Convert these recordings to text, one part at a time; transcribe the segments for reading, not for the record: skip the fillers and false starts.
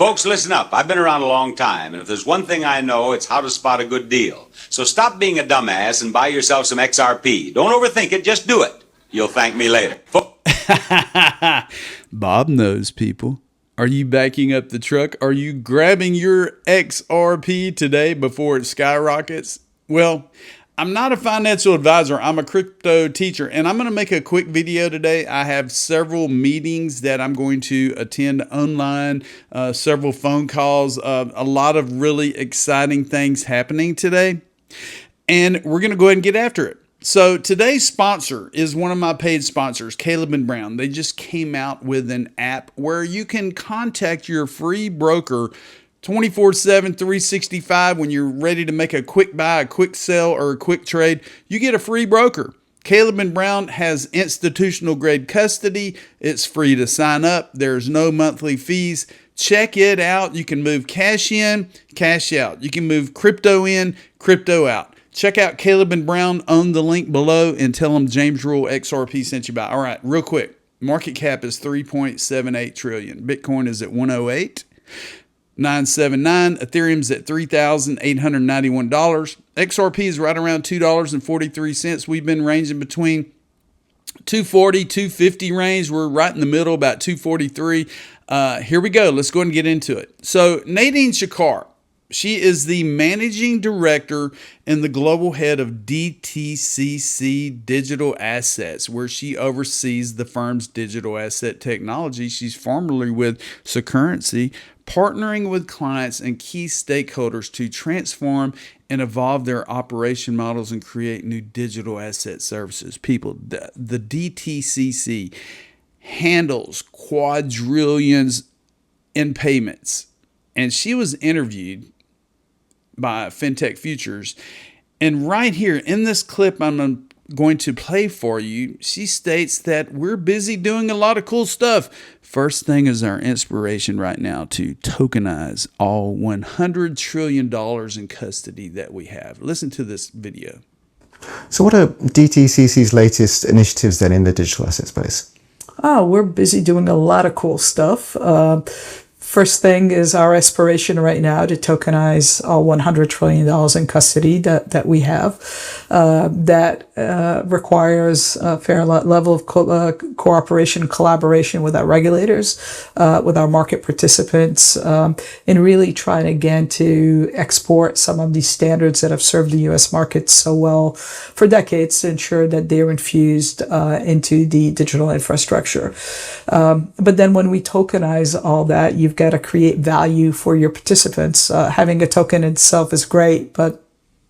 Folks, listen up. I've been around a long time, and if there's one thing I know, it's how to spot a good deal. So stop being a dumbass and buy yourself some XRP. Don't overthink it, just do it. You'll thank me later. Bob knows, people. Are you backing up the truck? Are you grabbing your XRP today before it skyrockets? Well, I'm not a financial advisor. I'm a crypto teacher, and I'm going to make a quick video today. I have several meetings that I'm going to attend online, several phone calls, a lot of really exciting things happening today, and we're going to go ahead and get after it. So today's sponsor is one of my paid sponsors, Caleb & Brown. They just came out with an app where you can contact your free broker 24/7, 365. When you're ready to make a quick buy, a quick sell, or a quick trade, you get a free broker. Caleb & Brown has institutional grade custody. It's free to sign up. There's no monthly fees. Check it out. You can move cash in, cash out. You can move crypto in, crypto out. Check out Caleb & Brown on the link below and tell them James Rule XRP sent you by. All right, real quick. Market cap is 3.78 trillion. Bitcoin is at 108.979. Ethereum's at $3,891. XRP is right around $2.43. We've been ranging between 240, 250 range. We're right in the middle, about 243. Here we go. Let's go ahead and get into it. So Nadine Shakar, she is the managing director and the global head of DTCC Digital Assets, where she oversees the firm's digital asset technology. She's formerly with Securrency, partnering with clients and key stakeholders to transform and evolve their operation models and create new digital asset services. People, the DTCC handles quadrillions in payments. And she was interviewed by FinTech Futures. And right here in this clip I'm going to play for you, she states that we're busy doing a lot of cool stuff. First thing is our inspiration right now to tokenize all $100 trillion in custody that we have. Listen to this video. So what are DTCC's latest initiatives then in the digital asset space? Oh, we're busy doing a lot of cool stuff. First thing is our aspiration right now to tokenize all $100 trillion in custody that we have. That requires a fair level of cooperation and collaboration with our regulators, with our market participants, and really trying again to export some of these standards that have served the U.S. market so well for decades to ensure that they're infused into the digital infrastructure. But then when we tokenize all that, you've got to create value for your participants. Having a token itself is great, but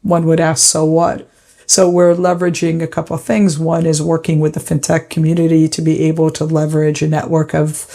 one would ask, so what? So we're leveraging a couple of things. One is working with the fintech community to be able to leverage a network of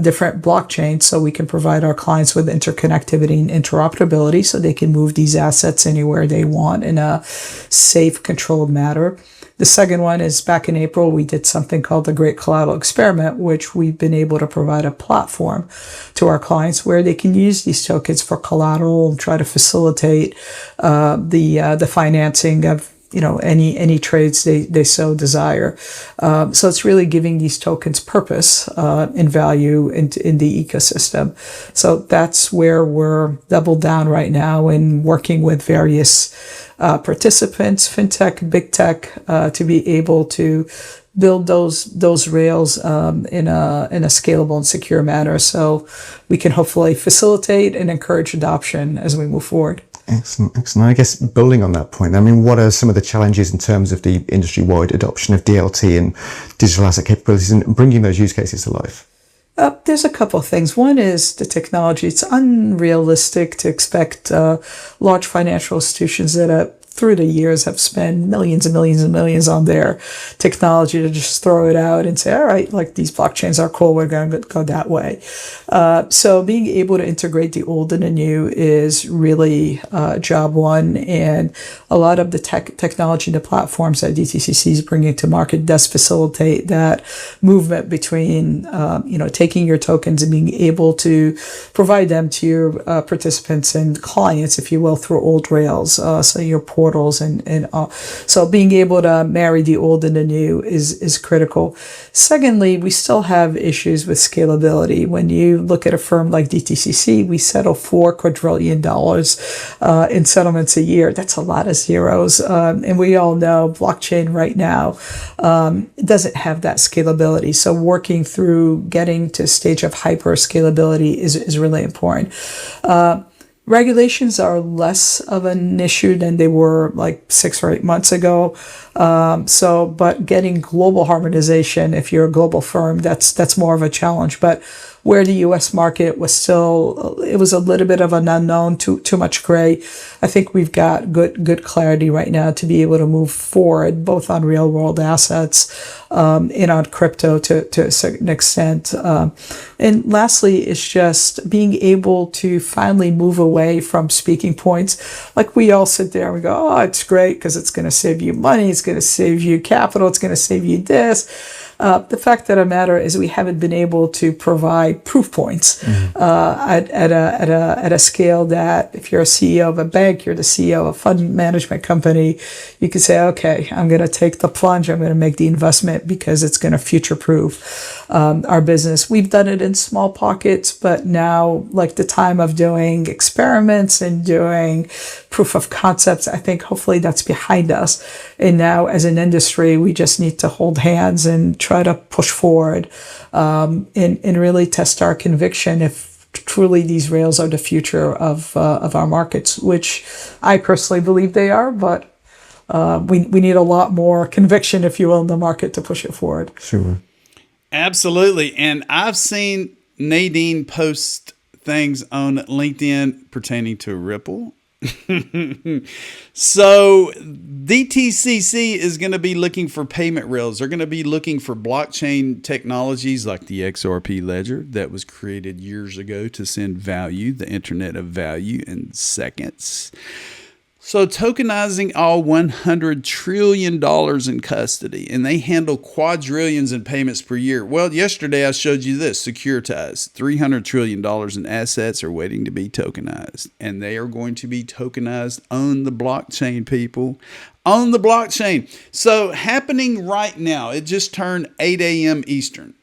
different blockchains so we can provide our clients with interconnectivity and interoperability so they can move these assets anywhere they want in a safe, controlled manner. The second one is back in April, we did something called the Great Collateral Experiment, which we've been able to provide a platform to our clients where they can use these tokens for collateral and try to facilitate the financing of any trades they so desire. So it's really giving these tokens purpose and value in the ecosystem. So that's where we're doubled down right now in working with various participants, fintech, big tech, to be able to build those rails in a scalable and secure manner, so we can hopefully facilitate and encourage adoption as we move forward. Excellent, excellent. I guess building on that point, I mean, what are some of the challenges in terms of the industry-wide adoption of DLT and digital asset capabilities and bringing those use cases to life? There's a couple of things. One is the technology. It's unrealistic to expect large financial institutions that through the years have spent millions and millions and millions on their technology to just throw it out and say, all right, like these blockchains are cool, we're going to go that way. So being able to integrate the old and the new is really job one. And a lot of the technology and the platforms that DTCC is bringing to market does facilitate that movement between, taking your tokens and being able to provide them to your participants and clients, if you will, through old rails. So your portals and all. So being able to marry the old and the new is critical. Secondly, we still have issues with scalability. When you look at a firm like DTCC, we settle $4 quadrillion in settlements a year. That's a lot of zeros. And we all know blockchain right now doesn't have that scalability. So working through getting to a stage of hyper scalability is really important. Regulations are less of an issue than they were like 6 or 8 months ago. But getting global harmonization, if you're a global firm, that's more of a challenge. But where the U.S. market was still, it was a little bit of an unknown, too much gray. I think we've got good clarity right now to be able to move forward, both on real world assets, and on crypto to a certain extent. And lastly, it's just being able to finally move away from speaking points. Like we all sit there and we go, oh, it's great because it's going to save you money, it's going to save you capital, it's going to save you this. The fact of the matter is we haven't been able to provide proof points at a scale that if you're a CEO of a bank, you're the CEO of a fund management company, you can say, okay, I'm going to take the plunge, I'm going to make the investment because it's going to future-proof our business. We've done it in small pockets, but now, like the time of doing experiments and doing proof of concepts, I think hopefully that's behind us. And now as an industry, we just need to hold hands and try to push forward and really test our conviction if truly these rails are the future of our markets, which I personally believe they are, but we need a lot more conviction, if you will, in the market to push it forward. Sure. Absolutely. And I've seen Nadine post things on LinkedIn pertaining to Ripple. So DTCC is going to be looking for payment rails. They're going to be looking for blockchain technologies like the XRP ledger that was created years ago to send value, the internet of value, in seconds. So tokenizing all $100 trillion in custody, and they handle quadrillions in payments per year. Well, yesterday I showed you this, securitized. $300 trillion in assets are waiting to be tokenized, and they are going to be tokenized on the blockchain, people. On the blockchain. So happening right now, it just turned 8 a.m. Eastern.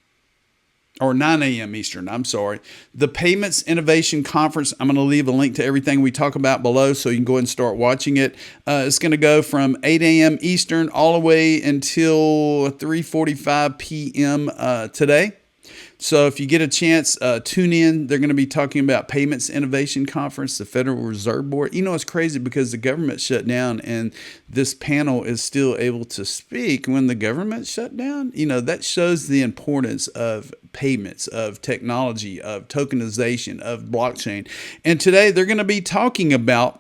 Or 9 a.m. Eastern, I'm sorry. The Payments Innovation Conference, I'm going to leave a link to everything we talk about below so you can go ahead and start watching it. It's going to go from 8 a.m. Eastern all the way until 3:45 p.m. Today. So if you get a chance, tune in. They're going to be talking about Payments Innovation Conference, the Federal Reserve Board. You know, it's crazy because the government shut down and this panel is still able to speak when the government shut down. You know, that shows the importance of payments, of technology, of tokenization, of blockchain. And today they're going to be talking about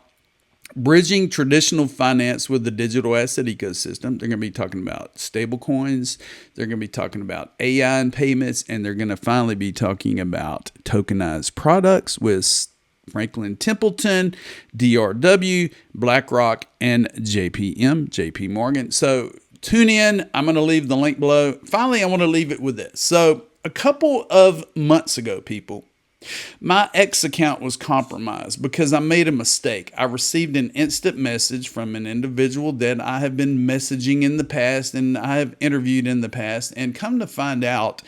bridging traditional finance with the digital asset ecosystem. They're going to be talking about stable coins. They're going to be talking about AI and payments. And they're going to finally be talking about tokenized products with Franklin Templeton, DRW, BlackRock, and JP Morgan. So tune in. I'm going to leave the link below. Finally, I want to leave it with this. So a couple of months ago, people, my X account was compromised because I made a mistake. I received an instant message from an individual that I have been messaging in the past and I have interviewed in the past, and come to find out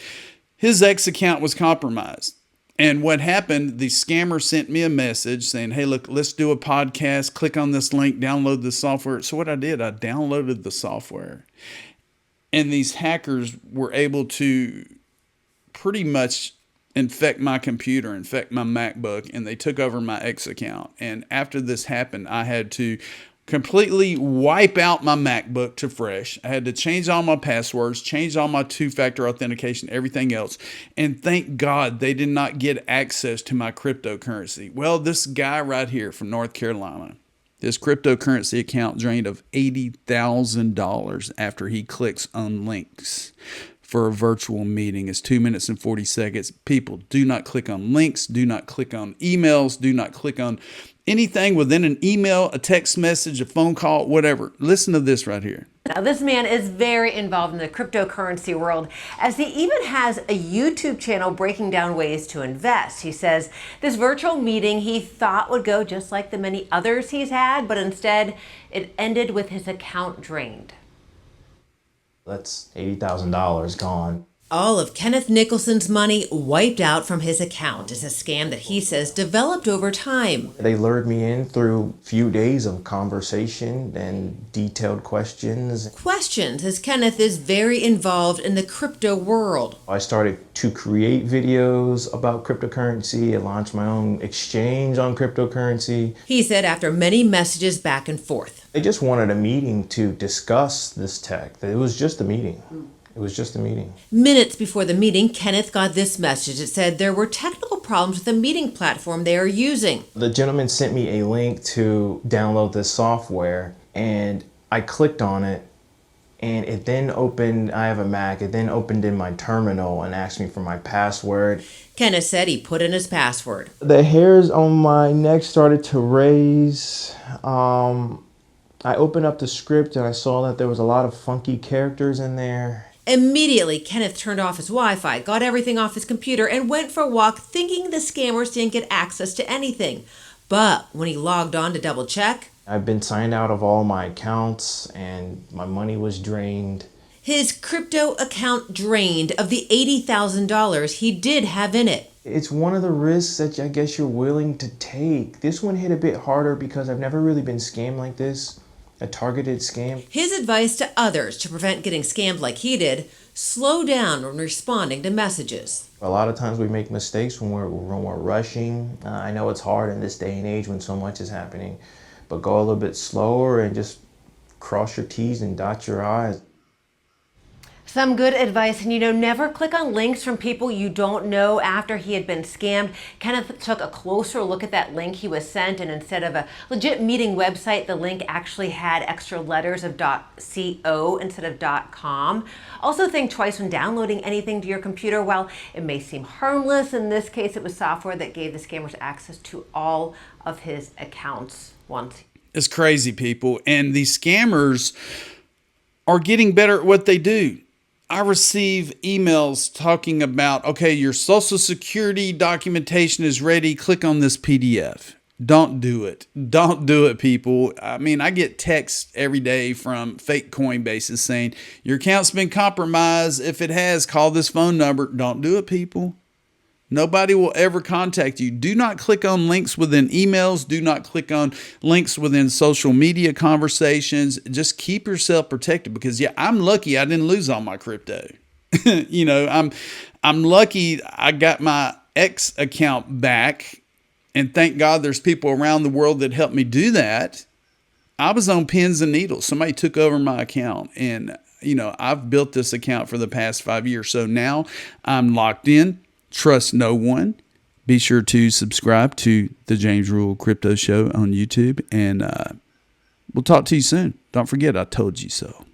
his X account was compromised. And what happened, the scammer sent me a message saying, hey, look, let's do a podcast. Click on this link, download the software. So what I did, I downloaded the software. And these hackers were able to pretty much infect my computer, infect my MacBook, and they took over my X account. And after this happened, I had to completely wipe out my MacBook to fresh. I had to change all my passwords, change all my two-factor authentication, everything else. And thank God they did not get access to my cryptocurrency. Well, this guy right here from North Carolina, his cryptocurrency account drained of $80,000 after he clicks on links for a virtual meeting is 2 minutes and 40 seconds. People, do not click on links. Do not click on emails. Do not click on anything within an email, a text message, a phone call, whatever. Listen to this right here. Now, this man is very involved in the cryptocurrency world, as he even has a YouTube channel breaking down ways to invest. He says this virtual meeting he thought would go just like the many others he's had, but instead it ended with his account drained. That's $80,000 gone. All of Kenneth Nicholson's money wiped out from his account is a scam that he says developed over time. They lured me in through a few days of conversation and detailed questions. Questions, as Kenneth is very involved in the crypto world. I started to create videos about cryptocurrency. I launched my own exchange on cryptocurrency. He said after many messages back and forth. They just wanted a meeting to discuss this tech. It was just a meeting. It was just a meeting. Minutes before the meeting, Kenneth got this message. It said there were technical problems with the meeting platform they are using. The gentleman sent me a link to download this software, and I clicked on it, and it then opened, I have a Mac, it then opened in my terminal and asked me for my password. Kenneth said he put in his password. The hairs on my neck started to raise. I opened up the script and I saw that there was a lot of funky characters in there. Immediately, Kenneth turned off his Wi-Fi, got everything off his computer, and went for a walk thinking the scammers didn't get access to anything. But when he logged on to double check, I've been signed out of all my accounts and my money was drained. His crypto account drained of the $80,000 he did have in it. It's one of the risks that I guess you're willing to take. This one hit a bit harder because I've never really been scammed like this. A targeted scam. His advice to others to prevent getting scammed like he did: slow down when responding to messages. A lot of times we make mistakes when we're rushing. I know it's hard in this day and age when so much is happening, but go a little bit slower and just cross your T's and dot your I's. Some good advice, and never click on links from people you don't know after he had been scammed. Kenneth took a closer look at that link he was sent, and instead of a legit meeting website, the link actually had extra letters of .co instead of .com. Also think twice when downloading anything to your computer. While it may seem harmless, in this case it was software that gave the scammers access to all of his accounts once. It's crazy, people. And these scammers are getting better at what they do. I receive emails talking about, okay, your social security documentation is ready. Click on this PDF. Don't do it. Don't do it, people. I mean, I get texts every day from fake Coinbases saying, your account's been compromised. If it has, call this phone number. Don't do it, people. Nobody will ever contact you. Do not click on links within emails. Do not click on links within social media conversations. Just keep yourself protected, because I'm lucky I didn't lose all my crypto. I'm lucky I got my X account back, and thank God there's people around the world that helped me do that. I was on pins and needles. Somebody took over my account, and I've built this account for the past 5 years. So now I'm locked in. Trust no one. Be sure to subscribe to the James Rule Crypto Show on YouTube, and we'll talk to you soon. Don't forget, I told you so.